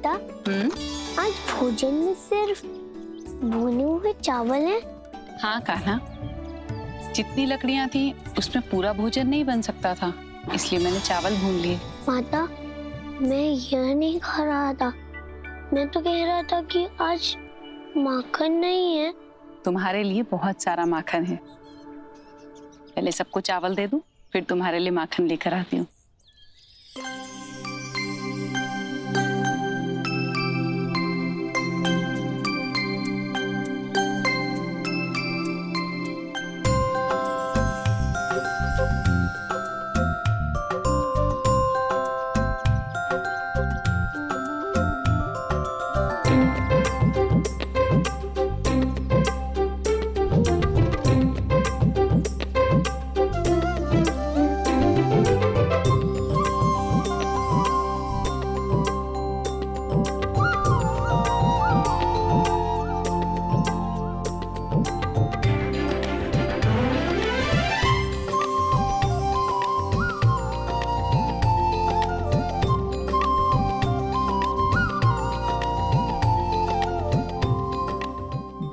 माता, आज भोजन में सिर्फ भुने हुए चावल हैं? हाँ कान्हा, जितनी लकड़ियाँ थी उसमें पूरा भोजन नहीं बन सकता था, इसलिए मैंने चावल भून लिए। माता, मैं यह नहीं खा रहा था, मैं तो कह रहा था कि आज माखन नहीं है। तुम्हारे लिए बहुत सारा माखन है, पहले सबको चावल दे दूं, फिर तुम्हारे लिए माखन लेकर आती हूँ।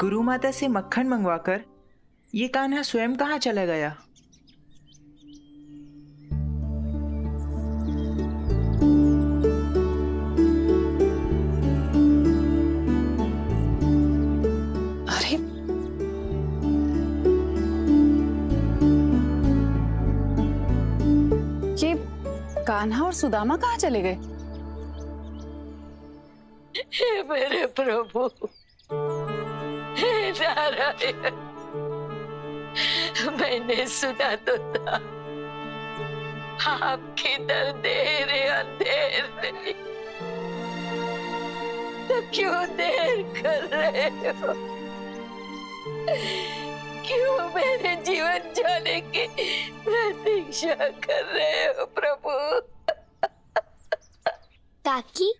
गुरु माता से मक्खन मंगवाकर ये कान्हा स्वयं कहाँ चला गया? अरे ये कान्हा और सुदामा कहाँ चले गए? हे मेरे प्रभु, हे नारायण, मैंने सुना तो था आपके अंधेर नहीं, तो क्यों देर कर रहे हो? क्यों मेरे जीवन जाने की प्रतीक्षा कर रहे हो प्रभु? काकी,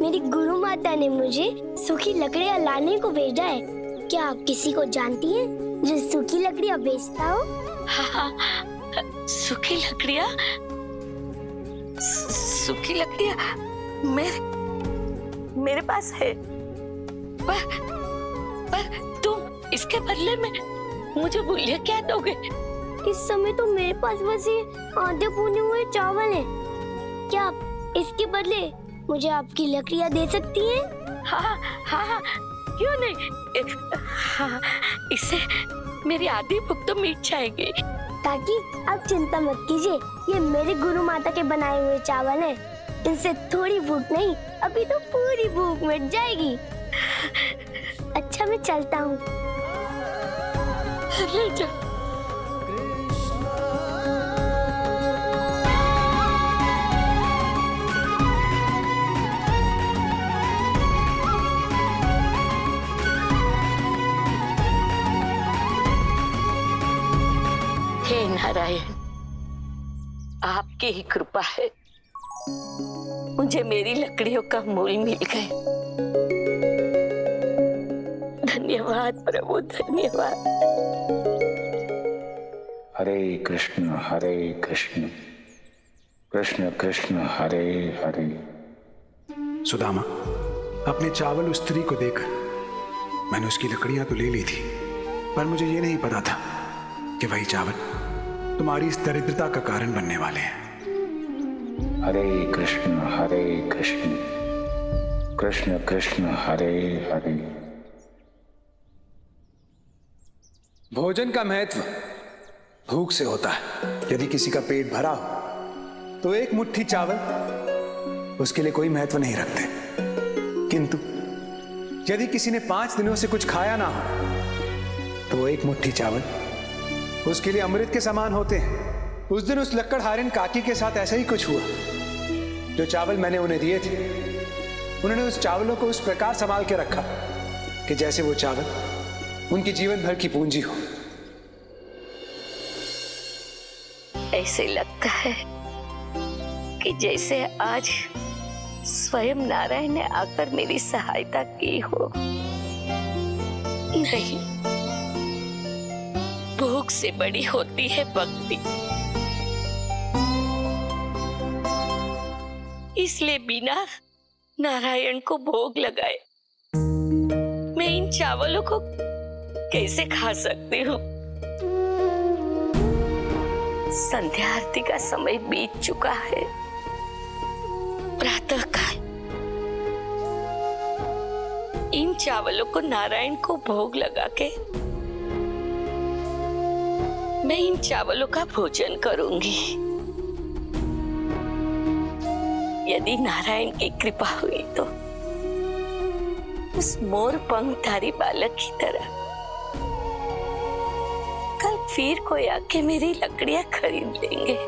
मेरी गुरु माता ने मुझे सूखी लकड़ियाँ लाने को भेजा है। क्या आप किसी को जानती हैं जो सूखी लकड़ियाँ बेचता हो? हाँ, सूखी लकड़ियाँ, सूखी लकड़ियाँ मेरे पास है, पर तुम इसके बदले में मुझे मूल्य क्या दोगे? इस समय तो मेरे पास बस ये आधे भुने हुए चावल हैं। क्या आप इसके बदले मुझे आपकी लकड़ियाँ दे सकती हैं? हाँ, क्यों नहीं? हाँ, इससे मेरी आधी भूख तो मिट जाएगी। काकी, आप चिंता मत कीजिए, ये मेरे गुरु माता के बनाए हुए चावल हैं। इनसे थोड़ी भूख नहीं, अभी तो पूरी भूख मिट जाएगी। अच्छा, मैं चलता हूँ। हे नारायण, आपकी ही कृपा है, मुझे मेरी लकड़ियों का मूल मिल गए। धन्यवाद प्रभु, धन्यवाद। हरे कृष्ण कृष्ण कृष्ण हरे हरे। सुदामा, अपने चावल उस स्त्री को देकर मैंने उसकी लकड़ियां तो ले ली थी, पर मुझे ये नहीं पता था कि वही चावल तुम्हारी इस दरिद्रता का कारण बनने वाले हैं। हरे कृष्ण कृष्ण कृष्ण हरे हरे। भोजन का महत्व भूख से होता है। यदि किसी का पेट भरा हो तो एक मुट्ठी चावल उसके लिए कोई महत्व नहीं रखते, किंतु यदि किसी ने 5 दिनों से कुछ खाया ना हो तो वो एक मुट्ठी चावल उसके लिए अमृत के समान होते हैं। उस दिन उस लक्कड़हारिन काकी के साथ ऐसा ही कुछ हुआ। जो चावल मैंने उन्हें दिए थे, उन्होंने उस चावलों को उस प्रकार संभाल के रखा कि जैसे वो चावल उनकी जीवन भर की पूंजी हो। ऐसे लगता है कि जैसे आज स्वयं नारायण ने आकर मेरी सहायता की हो। नहीं, भूख से बड़ी होती है भक्ति। इसलिए बिना नारायण को भोग लगाए मैं इन चावलों को कैसे खा सकती हूँ? संध्या आरती का समय बीत चुका है। प्रातः काल इन चावलों को नारायण को भोग लगा के मैं इन चावलों का भोजन करूंगी। यदि नारायण की कृपा हुई तो उस मोर पंखधारी बालक की तरह कल फिर कोई आके मेरी लकड़ियां खरीद लेंगे।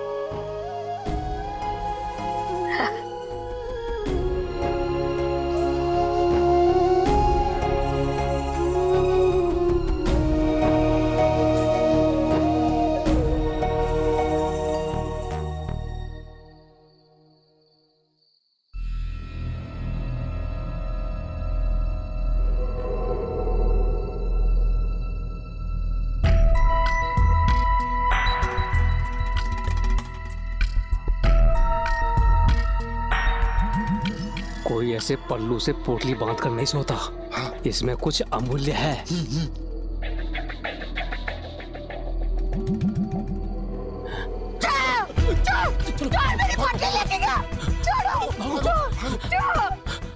कोई ऐसे पल्लू से पोटली बांध कर नहीं सोता। इसमें कुछ अमूल्य है। मेरी पोटली लेके गया।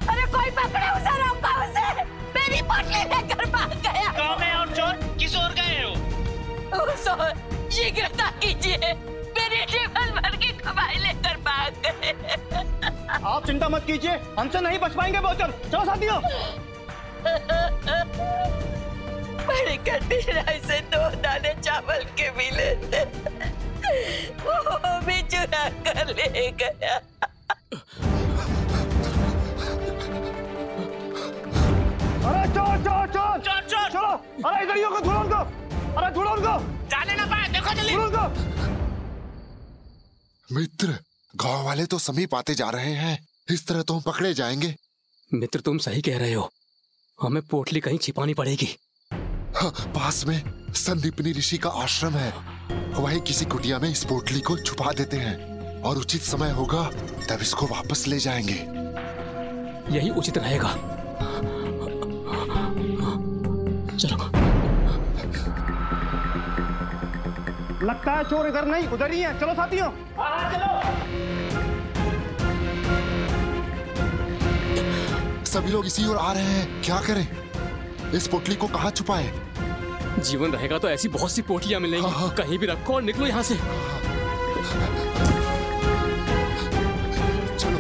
अरे कोई पकड़े उसे, रोका उसे। मेरी पोटली लेकर भाग गया। गाँव में और चोर किस ओर गए हो? शीघ्रता कीजिए, मेरी जीवन भर की कमाई लेकर भाग गए। आप चिंता मत कीजिए, हमसे नहीं बच पाएंगे वो चोर। चलो साथियों। बड़ी कठिनाई से 2 दाने चावल के मिले थे, वो भी चुरा कर ले गया। अरे चोर चोर चोर चोर चोर चलो। अरे इधर को ढूंढो उनको। अरे ढूंढो उनको। जाने ना पाए, देखो जल्दी ढूंढो उनको। मित्र, गांव वाले तो समीप आते जा रहे हैं। इस तरह तो हम पकड़े जाएंगे। मित्र, तुम सही कह रहे हो। हमें पोटली कहीं छिपानी पड़ेगी। हाँ, पास में संदीपनी ऋषि का आश्रम है। वहीं किसी कुटिया में इस पोटली को छुपा देते हैं और उचित समय होगा तब इसको वापस ले जाएंगे। यही उचित रहेगा। चलो। लगता है चोर इधर नहीं उधर ही है। चलो साथियों। चलो। सभी लोग इसी ओर आ रहे हैं। क्या करें? इस पोटली को कहाँ छुपाएं? जीवन रहेगा तो ऐसी बहुत सी पोटलियां मिलेंगी। हाँ। कहीं भी रखो और निकलो यहाँ से। चलो।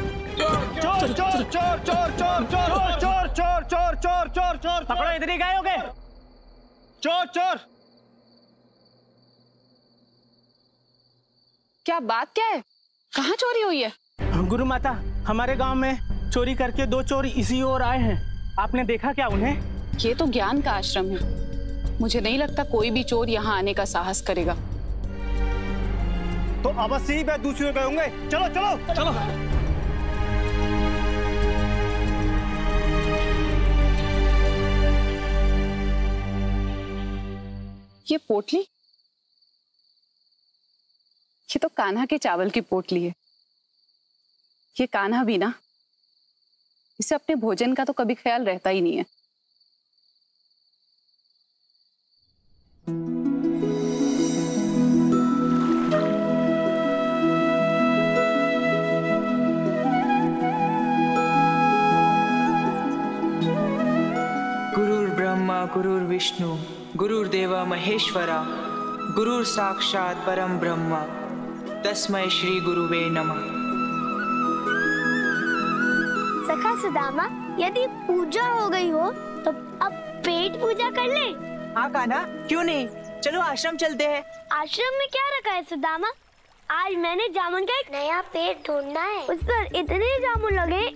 चोर चोर चोर चोर चोर चोर चोर चोर चोर चोर चोर चोर पकड़ो, इधर ही गए होगे। चोर चोर। क्या बात क्या है? कहाँ चोरी हुई है? गुरु माता, हमारे गांव में चोरी करके 2 चोर इसी ओर आए हैं। आपने देखा क्या उन्हें? ये तो ज्ञान का आश्रम है। मुझे नहीं लगता कोई भी चोर यहाँ आने का साहस करेगा। तो अवश्य ही वे दूसरे गए होंगे। चलो चलो चलो। ये पोटली, ये तो कान्हा के चावल की पोटली है। ये कान्हा भी ना, इसे अपने भोजन का तो कभी ख्याल रहता ही नहीं है। गुरुर्ब्रह्मा गुरुर्विष्णु गुरुर्देव महेश्वरा गुरुर साक्षात परम ब्रह्म तस्मै श्री गुरुवे नमः। सखा सुदामा, यदि पूजा हो गई हो तो अब पेट पूजा कर ले। हाँ कान्हा, क्यों नहीं? चलो आश्रम चलते हैं। आश्रम में क्या रखा है सुदामा? आज मैंने जामुन का एक नया पेड़ ढूंढना है। उस पर इतने जामुन लगे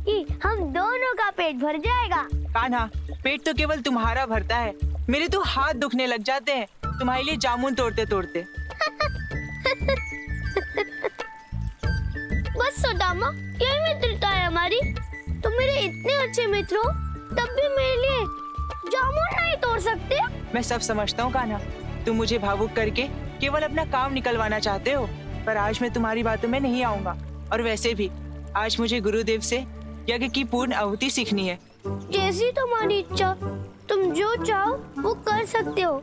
कि हम दोनों का पेट भर जाएगा। कान्हा, पेट तो केवल तुम्हारा भरता है, मेरे तो हाथ दुखने लग जाते हैं तुम्हारे लिए जामुन तोड़ते तोड़ते। बस सुदामा, यही मित्रता है हमारी। तुम मेरे इतने अच्छे मित्र हो, तब भी मेरे लिए जामुन नहीं तोड़ सकते? मैं सब समझता हूँ कान्हा, तुम मुझे भावुक करके केवल अपना काम निकलवाना चाहते हो, पर आज मैं तुम्हारी बातों में नहीं आऊंगा। और वैसे भी आज मुझे गुरुदेव से यज्ञ की पूर्ण आहुति सीखनी है। जैसी तुम्हारी इच्छा, तुम जो चाहो वो कर सकते हो।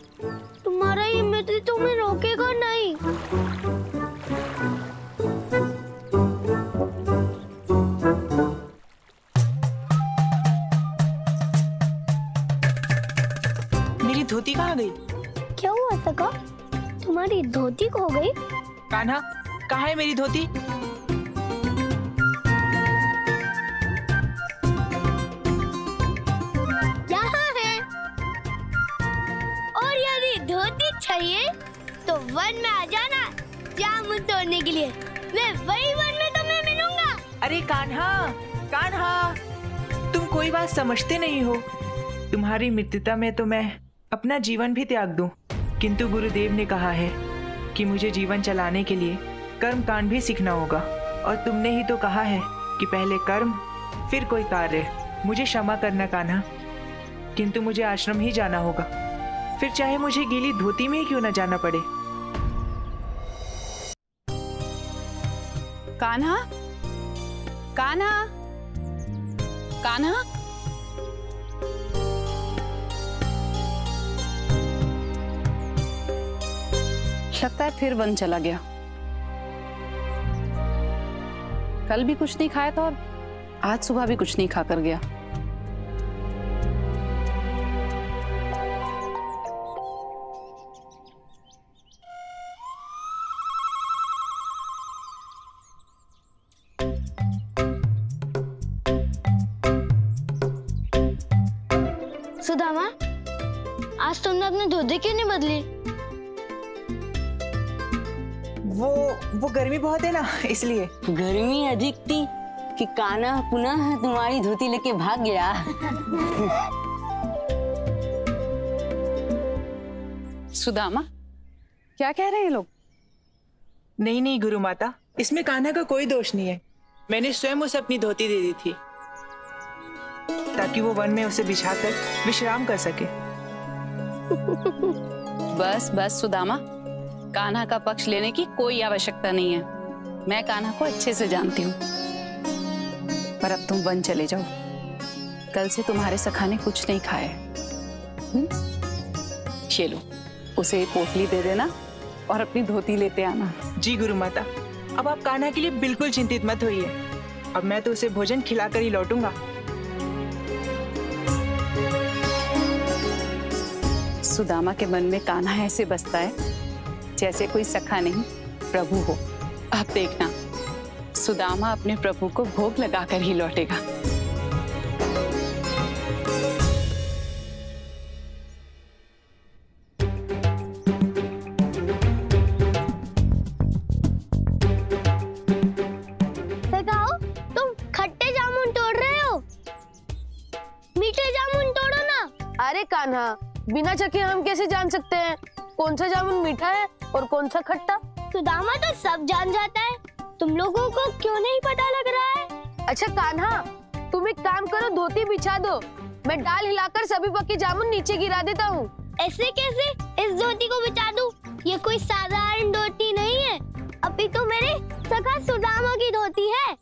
तुम्हारा ये मित्र तुम्हें रोकेगा नहीं। मेरी धोती कहाँ गई? क्या हुआ सका? तुम्हारी धोती खो गई? कान्हा, कहाँ है मेरी धोती? यहाँ है। और यदि धोती चाहिए तो वन में आ जाना जामुन तोड़ने के लिए। मैं वही वन में तुम्हें मिलूंगा। अरे कान्हा, कान्हा, तुम कोई बात समझते नहीं हो। तुम्हारी मित्रता में तो मैं अपना जीवन भी त्याग दूं, किंतु गुरुदेव ने कहा है कि मुझे जीवन चलाने के लिए कर्म कांड भी सीखना होगा। और तुमने ही तो कहा है कि पहले कर्म फिर कोई कार्य। मुझे क्षमा करना कान्हा, किंतु मुझे आश्रम ही जाना होगा, फिर चाहे मुझे गीली धोती में ही क्यों न जाना पड़े। कान्हा, कान्हा, कान्हा, लगता है फिर वन चला गया। कल भी कुछ नहीं खाया था और आज सुबह भी कुछ नहीं खाकर गया। सुदामा, आज तुमने अपनी धोती क्यों नहीं बदली? वो गर्मी बहुत है ना, इसलिए। गर्मी अधिक थी कि कान्हा पुनः तुम्हारी धोती लेके भाग गया। सुदामा, क्या कह रहे हैं लोग? नहीं नहीं गुरु माता, इसमें कान्हा का कोई दोष नहीं है। मैंने स्वयं उसे अपनी धोती दे दी थी ताकि वो वन में उसे बिछाकर विश्राम कर सके। बस बस सुदामा, कान्हा का पक्ष लेने की कोई आवश्यकता नहीं है। मैं कान्हा को अच्छे से जानती हूँ। पर अब तुम वन चले जाओ। कल से तुम्हारे सखा ने कुछ नहीं खाया है। ये लो, उसे पोटली दे देना और अपनी धोती लेते आना। जी गुरु माता, अब आप कान्हा के लिए बिल्कुल चिंतित मत होइए। अब मैं तो उसे भोजन खिलाकर ही लौटूंगा। सुदामा के मन में कान्हा ऐसे बसता है जैसे कोई सखा नहीं प्रभु हो। अब देखना, सुदामा अपने प्रभु को भोग लगाकर ही लौटेगा। तुम खट्टे जामुन तोड़ रहे हो? मीठे जामुन तोड़ो ना। अरे कान्हा, बिना चखे हम कैसे जान सकते हैं कौन सा जामुन मीठा है और कौन सा खट्टा? सुदामा तो सब जान जाता है, तुम लोगों को क्यों नहीं पता लग रहा है? अच्छा कान्हा, तुम एक काम करो, धोती बिछा दो, मैं डाल हिलाकर सभी पके जामुन नीचे गिरा देता हूँ। ऐसे कैसे इस धोती को बिछा दूं? ये कोई साधारण धोती नहीं है, अभी तो मेरे सखा सुदामा की धोती है।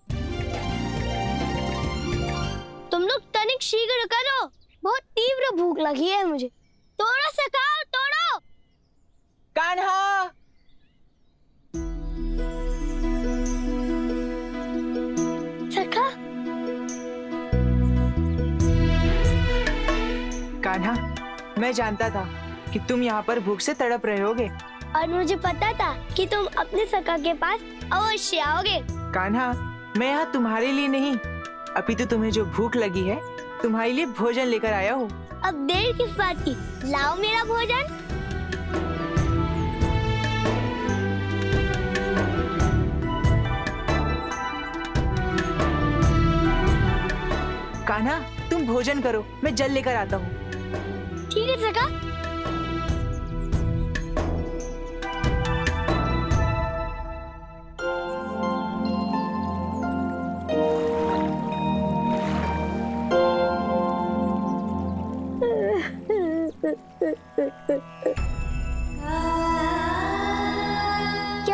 तुम लोग तनिक शीघ्र करो, बहुत तीव्र भूख लगी है मुझे। तोड़ो सखा, तोड़ो। कान्हा, सखा। कान्हा, मैं जानता था कि तुम यहाँ पर भूख से तड़प रहे होगे। और मुझे पता था कि तुम अपने सखा के पास अवश्य आओगे। कान्हा, मैं यहाँ तुम्हारे लिए नहीं, अभी तो तुम्हें जो भूख लगी है तुम्हारे लिए भोजन लेकर आया हूँ। अब देर किस बात की, लाओ मेरा भोजन। कान्हा, तुम भोजन करो, मैं जल लेकर आता हूँ। ठीक है सखा। क्या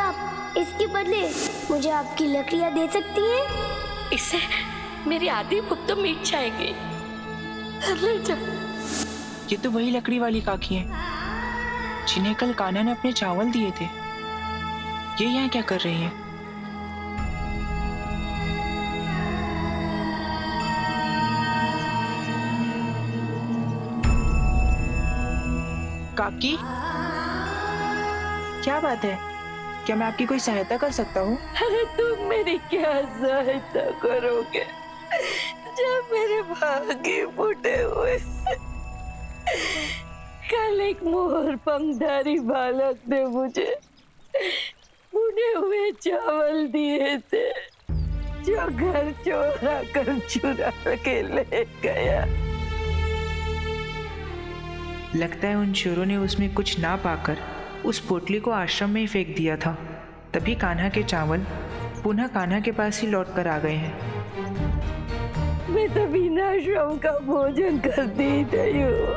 आप इसके बदले मुझे आपकी लकड़ियाँ दे सकती हैं? इससे मेरी आधी भूख तो मिट जाएगी। ले जा। ये तो वही लकड़ी वाली काकी हैं जिन्हें कल कान्हा ने अपने चावल दिए थे। ये यहाँ क्या कर रही हैं? काकी, क्या बात है? क्या मैं आपकी कोई सहायता कर सकता हूँ? अरे तुम मेरी क्या सहायता करोगे जब मेरे भाग्य फूटे हुए। कल एक मोर पंखधारी बालक ने मुझे भुने हुए चावल दिए थे जो घर चोरा कर चुरा के ले गया। लगता है उन चोरों ने उसमें कुछ ना पाकर उस पोटली को आश्रम में ही फेंक दिया था। तभी कान्हा के चावल पुनः कान्हा के पास ही लौट कर आ गए हैं। मैं तो बिना श्रम का भोजन करती नहीं हूँ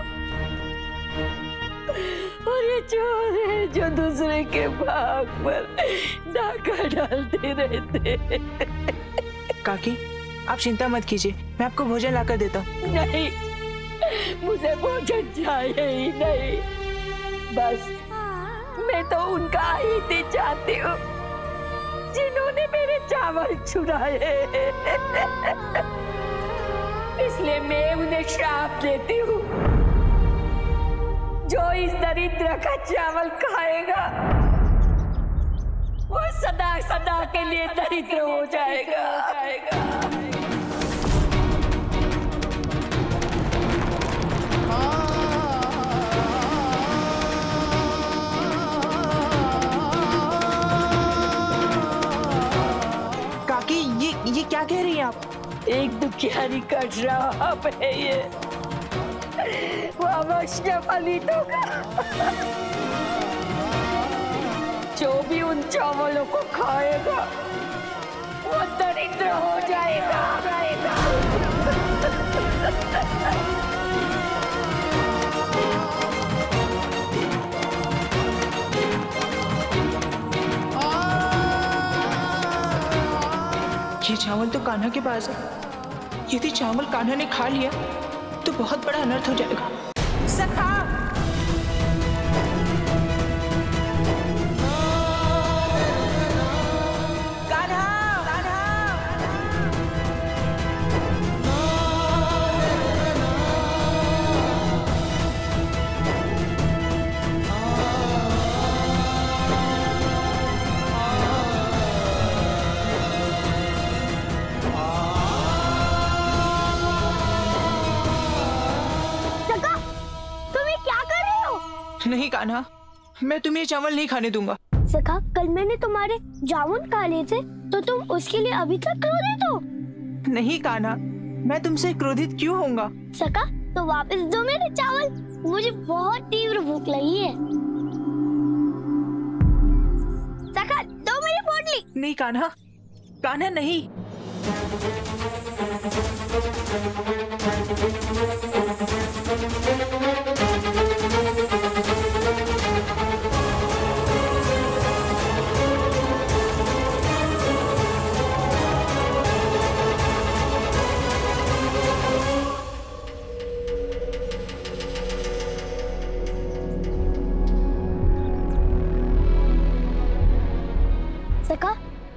और ये चोर है जो दूसरे के भाग पर डाका डालते रहते। काकी, आप चिंता मत कीजिए, मैं आपको भोजन लाकर देता हूँ। नहीं, मुझे भोजन चाहिए ही नहीं। बस मैं तो उनका ही चाहती हूँ जिन्होंने मेरे चावल चुराए। इसलिए मैं उन्हें श्राप देती हूँ, जो इस दरिद्र का चावल खाएगा वो सदा सदा के लिए दरिद्र हो जाएगा। काकी, ये क्या कह रही हैं आप? एक दुखियारी का श्राप है ये, वो अवश्य फलित होगा। जो भी उन चावलों को खाएगा वो दरिद्र हो जाएगा। ये चावल तो कान्हा के पास है। यदि चावल कान्हा ने खा लिया तो बहुत बड़ा अनर्थ हो जाएगा। सखा! नहीं कान्हा, मैं तुम्हें चावल नहीं खाने दूंगा। सखा, कल मैंने तुम्हारे जामुन खा लिए थे तो तुम उसके लिए अभी तक क्रोधित हो? नहीं कान्हा, मैं तुमसे क्रोधित क्यों होऊंगा? सखा, तो वापस दो मेरे चावल, मुझे बहुत तीव्र भूख लगी है। सखा, दो मेरी पोटली। नहीं कान्हा, कान्हा नहीं।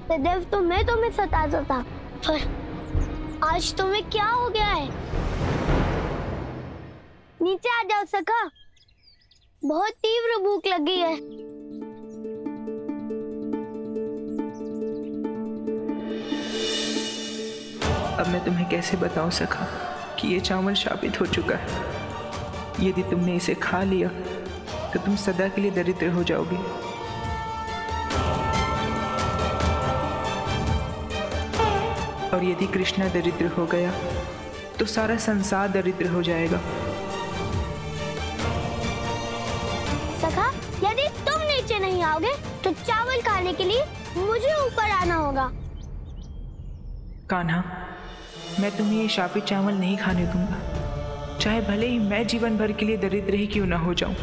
सदैव तो मैं तुम्हें सताता था, पर आज तुम्हें क्या हो गया है? नीचे आ जाओ सखा, बहुत तीव्र भूख लगी है। अब मैं तुम्हें कैसे बताऊं सखा कि ये चावल शापित हो चुका है। यदि तुमने इसे खा लिया तो तुम सदा के लिए दरिद्र हो जाओगे। और यदि कृष्णा दरिद्र हो गया तो सारा संसार दरिद्र हो जाएगा। सखा, यदि तुम नीचे नहीं आओगे तो चावल खाने के लिए मुझे ऊपर आना होगा। कान्हा, मैं तुम्हें ये शापित चावल नहीं खाने दूंगा, चाहे भले ही मैं जीवन भर के लिए दरिद्र ही क्यों ना हो जाऊं।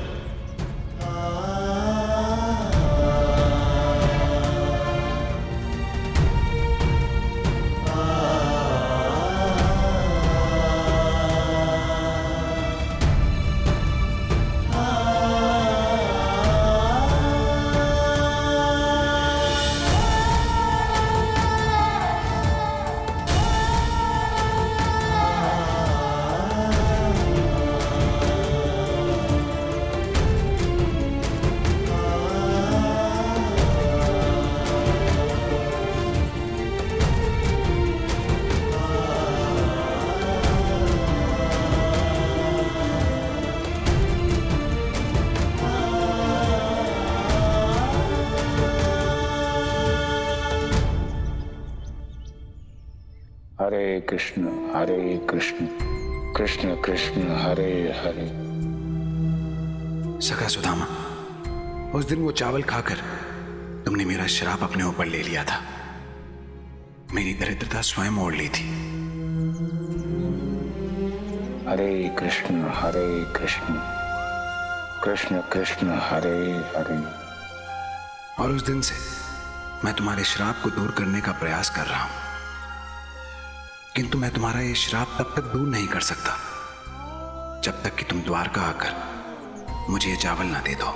हरे कृष्ण कृष्ण कृष्ण हरे हरे। सखा सुदामा, उस दिन वो चावल खाकर तुमने मेरा श्राप अपने ऊपर ले लिया था। मेरी दरिद्रता स्वयं ओढ़ ली थी। हरे कृष्ण कृष्ण कृष्ण हरे हरे। और उस दिन से मैं तुम्हारे श्राप को दूर करने का प्रयास कर रहा हूं, किंतु मैं तुम्हारा ये श्राप तब तक दूर नहीं कर सकता जब तक कि तुम द्वारका आकर मुझे ये चावल ना दे दो।